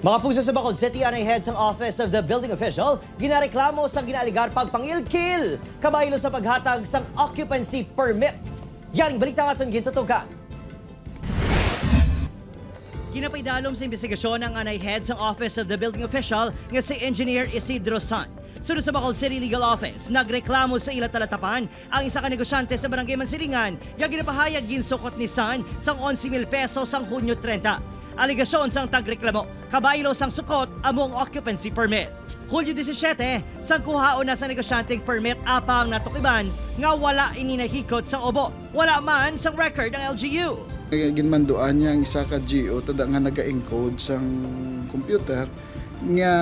Mga puso sa Bacolod City, anay heads ang Office of the Building Official, ginareklamo sa ginaligar pagpangilkil, kabaylo sa paghatag sang occupancy permit. Yaring balik na aton gintutukan. Ginapaydalom sa investigasyon ng anay heads ang Office of the Building Official nga si Engineer Isidro San. Sunod sa Bacolod City Legal Office, nagreklamo sa ila talatapan ang isa ka negosyante sa Barangay Mansilingan nga ginapahayag ginsukot ni San sang 11,000 pesos sang Hunyo 30. Aligasyon sang tagreklamo, kabaylo sang sukot among occupancy permit. Hulyo 17, sang kuhaon na sa negosyanteng permit apang natukiban nga wala ininahikot sang obo. Wala man sang record ng LGU. Ginmanduan niya ang isa ka GO tada nga naga-encode sang computer nga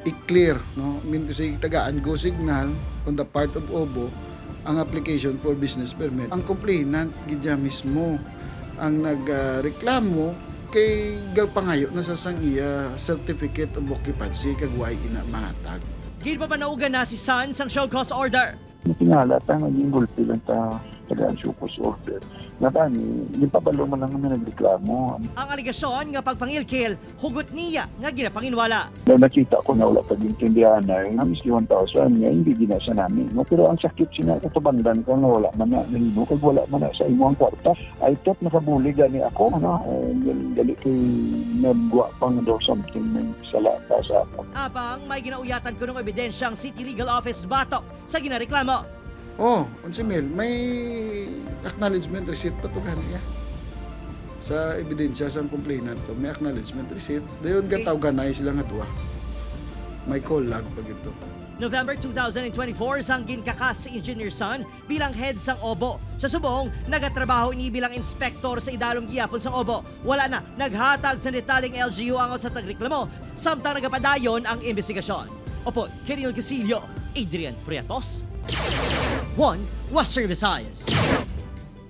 i-clear, no? Mean to say, tagaan go signal on the part of OBO ang application for business permit. Ang complainant gidya mismo ang nagreklamo kay gagpangayo na sa sang iya certificate of occupancy kagway ina mahatag. Gid pa panaugan na si San sang show cause order. Natingala tayo naging gulpi lang tagaan show cause order. Natani, yung pabalo man lang kami nagreklamo. Ang aligasyon nga pagpangilkil, hugot niya nga ginapanginwala. Dahil nakita ko na wala pag-intindihan na yung namis 1,000 nga hindi ginasa namin. No? Pero ang sakit siya katabandan ko na wala man na nalino. Kag wala man na sa imo ang kwarta. I thought nakabuli gani ako. No? Dali kay nagwa pang daw something ng sala pa sa ako. Apang may ginauyatan ko ng ebidensyang City Legal Office batok sa ginareklamo. Oh, 11,000, may acknowledgement receipt pa to kaniya. Sa ebidensya sa complainant to, may acknowledgement receipt. Dayon gataw ganay sila nga duwa. May call log pag ito. November 2024, sang ginkakas si Engineer San bilang head sang OBO. Sa subong, nagatrabaho ini bilang inspektor sa idalong giyapon sang OBO. Wala na, naghatag sa detaling LGU angot sa tagreklamo, samtang nagapadayon ang investigasyon. Opo, Kiril Casillo, Adrian Prietos, One Western Visayas.